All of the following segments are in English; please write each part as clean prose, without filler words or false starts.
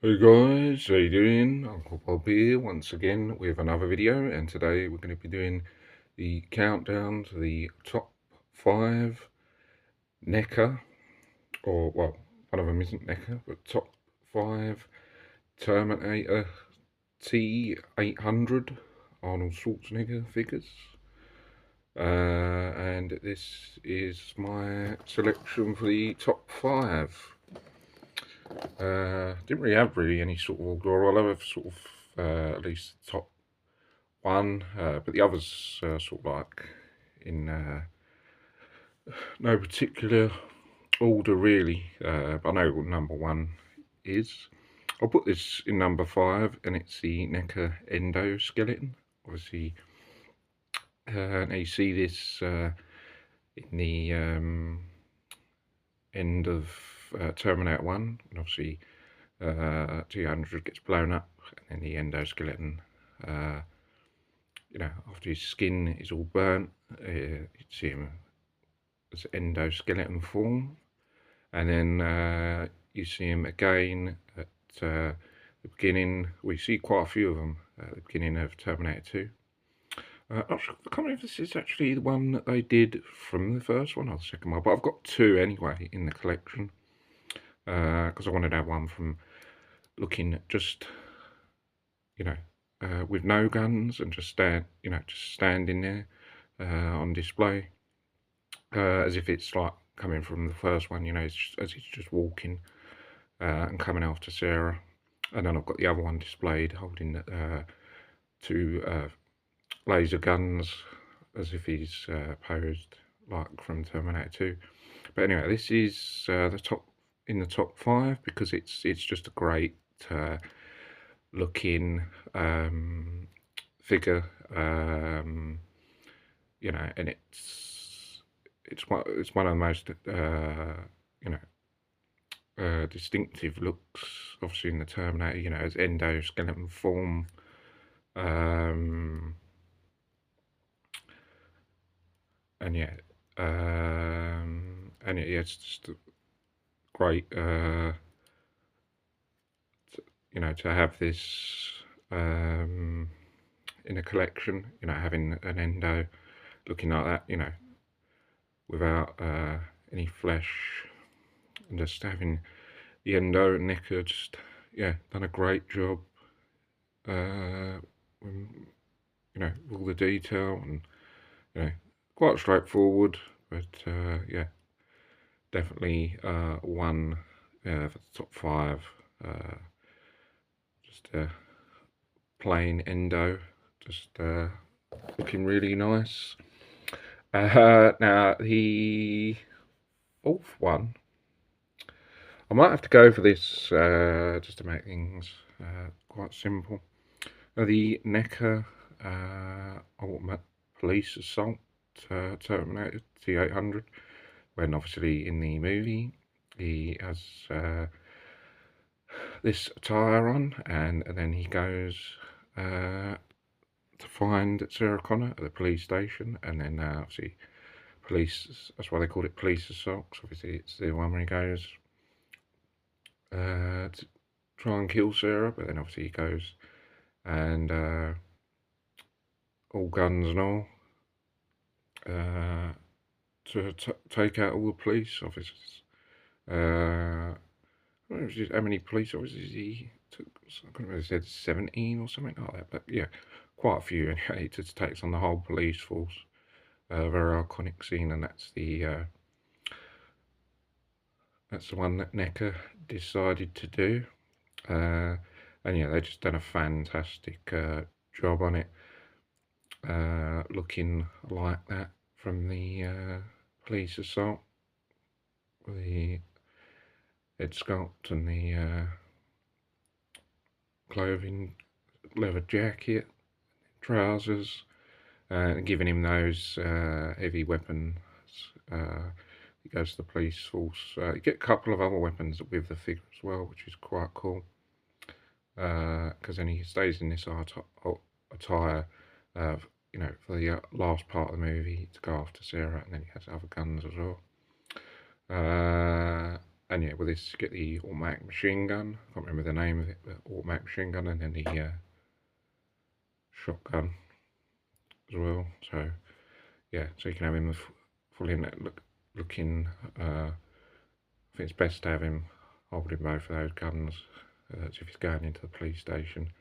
Hey guys, how you doing? Uncle Bob here once again with another video, and today we're going to be doing the countdown to the top 5 neca, or well, one of them isn't neca, but top 5 Terminator t-800 Arnold Schwarzenegger figures. And this is my selection for the top 5. Didn't really have any sort of order. I'll have sort of at least the top one, but the others sort of like in no particular order really. But I know what number 1 is. I'll put this in number 5, and it's the neca endoskeleton. Obviously, now you see this in the end of Terminator 1, and obviously t-800 gets blown up, and then the endoskeleton, you know, after his skin is all burnt, you see him as endoskeleton form, and then you see him again at the beginning. We see quite a few of them at the beginning of Terminator 2. I can't remember if this is actually the one that they did from the first one or the second one, but I've got 2 anyway in the collection, because I wanted to have one from looking just, you know, with no guns, and just standing there on display, as if it's like coming from the first one, you know, as he's just walking and coming after Sarah. And then I've got the other one displayed holding 2 laser guns, as if he's posed like from Terminator 2. But anyway, this is the top 5, because it's just a great looking figure, you know, and it's one of the most you know, distinctive looks, obviously, in the Terminator, you know, as endoskeleton form. And yeah, it's just great, you know, to have this in a collection, you know, having an endo looking like that, you know, without any flesh, and just having the endo and neca just, yeah, done a great job, you know, all the detail, and, you know, quite straightforward, but yeah, definitely one for the top 5. Just a plain endo, just looking really nice. Now the 4th one, I might have to go for this just to make things quite simple. The neca ultimate police assault Terminator t-800, when obviously in the movie he has this attire on, and then he goes to find Sarah Connor at the police station, and then obviously police, that's why they called it police assault, because obviously it's the one where he goes to try and kill Sarah, but then obviously he goes and all guns and all to take out all the police officers. I don't know how many police officers he took. I couldn't remember, said 17 or something like that, but yeah, quite a few anyway. He just takes on the whole police force. Very iconic scene, and that's the one that neca decided to do. And yeah, they just done a fantastic job on it, looking like that from the police assault, with the head sculpt and the clothing, leather jacket, trousers, and giving him those heavy weapons. He goes to the police force. You get a couple of other weapons with the figure as well, which is quite cool, because then he stays in this attire, you know, for the last part of the movie to go after Sarah, and then he has other guns as well. And yeah, with this you get the automatic machine gun. I can't remember the name of it, but automatic machine gun, and then the shotgun as well. So yeah, so you can have him full in looking. I think it's best to have him holding both of those guns. So if he's going into the police station,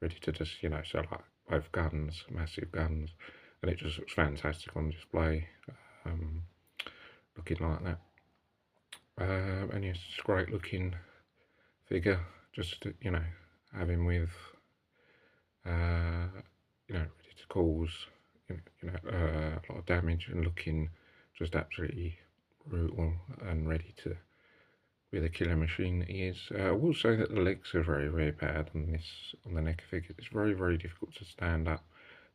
ready to just, you know, sell like both guns, massive guns, and it just looks fantastic on display, looking like that. And it's just a great looking figure, just to, you know, have him with, you know, ready to cause, a lot of damage, and looking just absolutely brutal and ready to be the killer machine that he is. I will say that the legs are very, very bad on the neca figure. It's very, very difficult to stand up.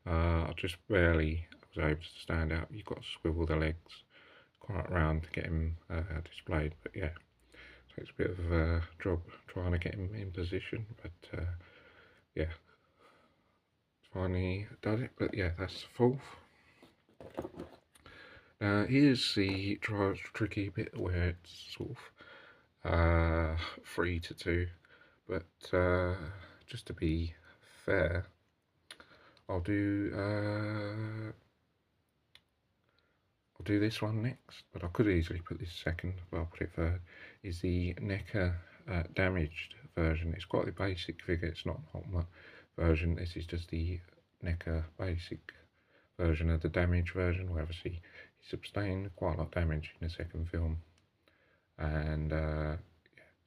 I just barely was able to stand up. You've got to swivel the legs quite around to get him displayed. But yeah, so it's a bit of a job trying to get him in position. But yeah, finally done it. But yeah, that's the fourth. Now here's the tricky bit where it's sort of 3 to 2, but just to be fair, I'll do this one next, but I could easily put this second, but I'll put it third. Is the neca damaged version. It's quite the basic figure, it's not an ultimate version. This is just the neca basic version of the damaged version, where obviously he sustained quite a lot of damage in the second film. And yeah,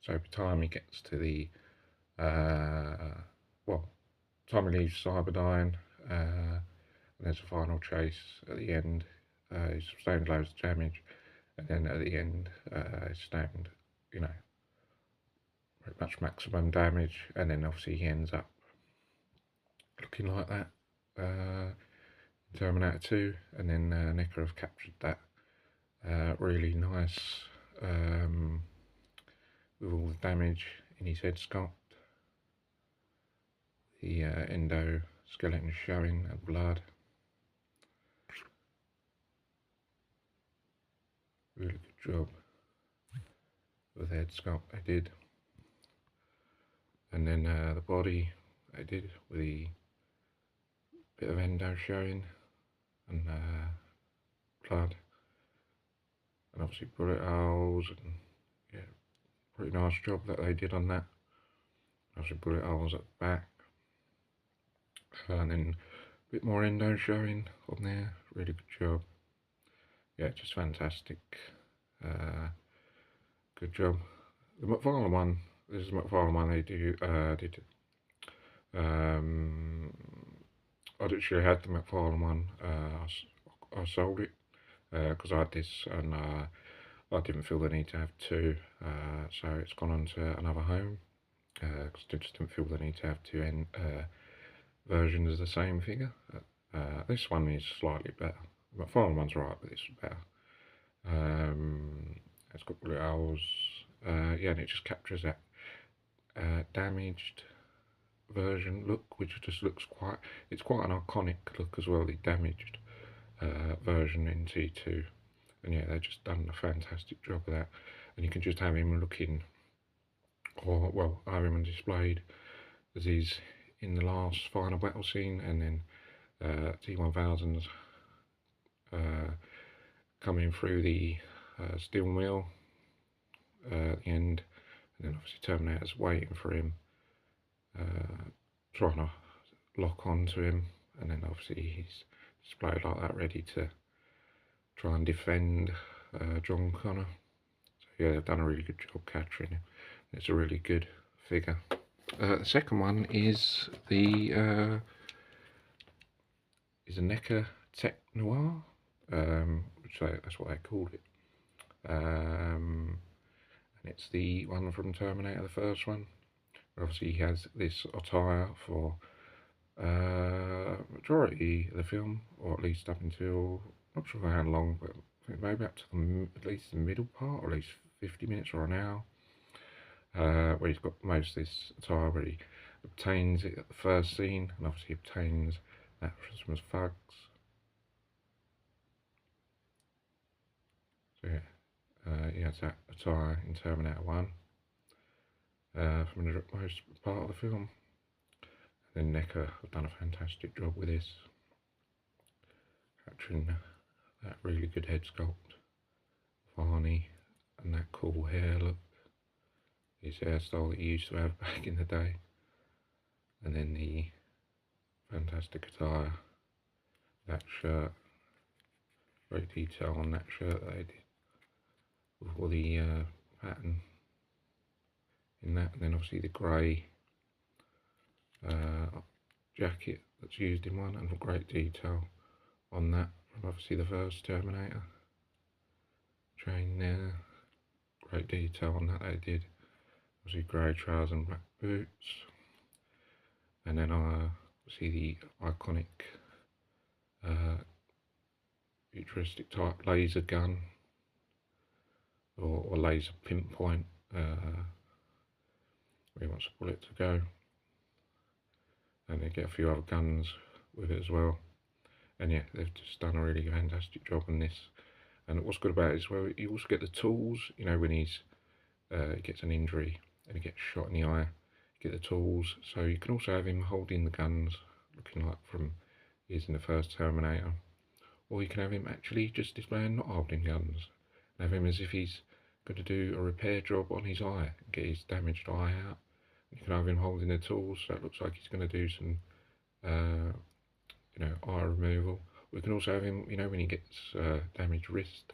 so by the time he gets to the time he leaves Cyberdyne, and there's a final chase at the end. He sustained loads of damage, and then at the end, he sustained, you know, pretty much maximum damage, and then obviously he ends up looking like that in Terminator 2, and then neca have captured that really nice with all the damage in his head sculpt. The endoskeleton showing and blood. Really good job with the head sculpt they did. And then the body they did with the bit of endo showing and blood. And obviously bullet holes, and yeah, pretty nice job that they did on that. Obviously bullet holes at the back. And then a bit more endo showing on there. Really good job. Yeah, just fantastic. Good job. The McFarlane one, this is the McFarlane one they did. I'd actually had the McFarlane one. I sold it because I had this, and I didn't feel the need to have two, so it's gone on to another home because I just didn't feel the need to have two versions of the same figure. This one is slightly better. The McFarlane one's right, but this is better. It's got blue owls. Yeah, and it just captures that damaged version look, which just looks it's quite an iconic look as well, the damaged version in T2. And yeah, they've just done a fantastic job of that. And you can just have him looking, or well, have him displayed as he's in the last final battle scene, and then T-1000's coming through the steel mill at the end, and then obviously Terminator's waiting for him, trying to lock onto him, and then obviously he's displayed like that, ready to try and defend John Connor. So yeah, they've done a really good job capturing him. It's a really good figure. The second one is the a neca Tech Noir, which that's what they called it. And it's the one from Terminator, the first one. Obviously he has this attire for majority of the film, or at least up until, not sure how long, but I think maybe up to at least the middle part, or at least 50 minutes or an hour, where he's got most of this attire, where he obtains it at the first scene, and obviously obtains that from his thugs. So yeah, He has that attire in Terminator 1 from the most part of the film. And then NECA have done a fantastic job with this, capturing that really good head sculpt, Varney, and that cool hair look, his hairstyle that he used to have back in the day, and then the fantastic attire, that shirt, great detail on that shirt that they did, with all the pattern in that, and then obviously the grey jacket that's used in one, and great detail on that from obviously the first Terminator. Chain there, great detail on that they did. Obviously grey trousers and black boots, and then I see the iconic futuristic type laser gun or laser pinpoint where he wants the bullet to go, and they get a few other guns with it as well. And yeah, they've just done a really fantastic job on this. And what's good about it is, well, you also get the tools, you know, when he gets an injury and he gets shot in the eye, you get the tools. So you can also have him holding the guns, looking like from his in the first Terminator, or you can have him actually just displaying not holding guns, and have him as if he's going to do a repair job on his eye, and get his damaged eye out. You can have him holding the tools, so it looks like he's going to do some, you know, eye removal. We can also have him, you know, when he gets damaged wrist,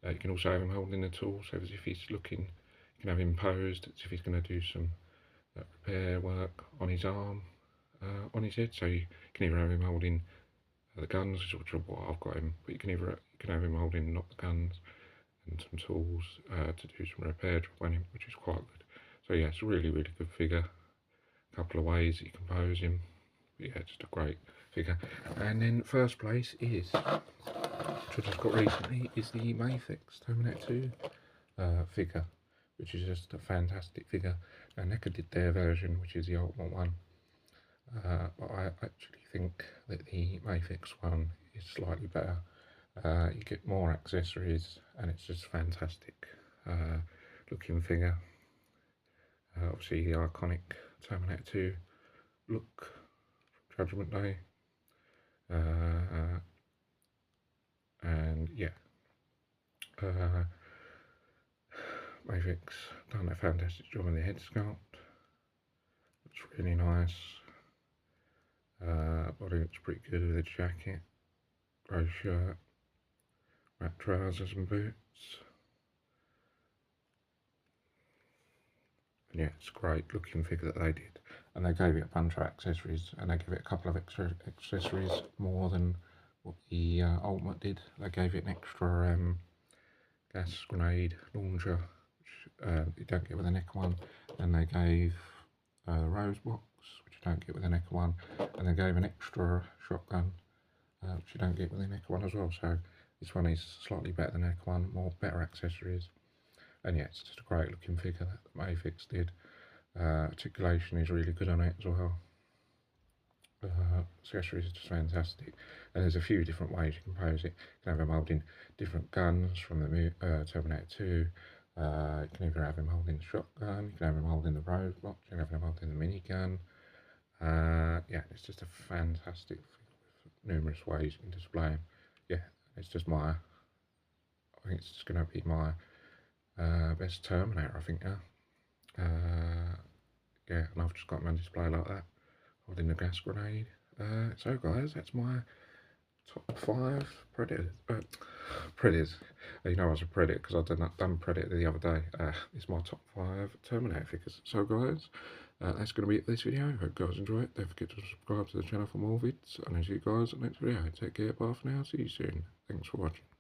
you can also have him holding the tool, so as if he's looking, you can have him posed as if he's going to do some repair work on his arm, on his head. So you can either have him holding the guns, which is what I've got him, but you can have him holding not the guns, and some tools to do some repair job on him, which is quite good. So yeah, it's a really, really good figure. A couple of ways that you can pose him. But yeah, just a great figure. And then first place is, which I just got recently, is the mafex Terminator 2 figure, which is just a fantastic figure. Now NECA did their version, which is the ultimate one, but I actually think that the mafex one is slightly better. You get more accessories, and it's just fantastic looking figure. Obviously the iconic Terminator 2 look from Judgment Day, and yeah, mafex done a fantastic job on the head sculpt. It's really nice. Body looks pretty good with the jacket, grey shirt, black trousers and boots. And yeah, it's a great looking figure that they did. And they gave it a bunch of accessories, and they gave it a couple of extra accessories more than what the Ultimate did. They gave it an extra gas grenade launcher, which you don't get with the NECA one. And they gave a rose box, which you don't get with the NECA one. And they gave an extra shotgun, which you don't get with the NECA one as well. So this one is slightly better than the NECA one, better accessories. And yeah, it's just a great looking figure that mafex did. Articulation is really good on it as well. Accessories are just fantastic, and there's a few different ways you can pose it. You can have him holding different guns from the Terminator 2. You can either have him holding the shotgun, you can have him holding the roadblock, you can have him holding the minigun. Yeah, it's just a fantastic figure with numerous ways you can display him. Yeah, it's just I think it's just going to be my best Terminator, I think now. Yeah, and I've just got him on display like that, holding the gas grenade. So guys, that's my top 5 Predators. Predators. You know I was a Predator because I've done Predator the other day. It's my top 5 Terminator figures. So guys, that's going to be it for this video. Hope you guys enjoy it. Don't forget to subscribe to the channel for more vids. And I'll see you guys in the next video. Take care, bye for now. See you soon. Thanks for watching.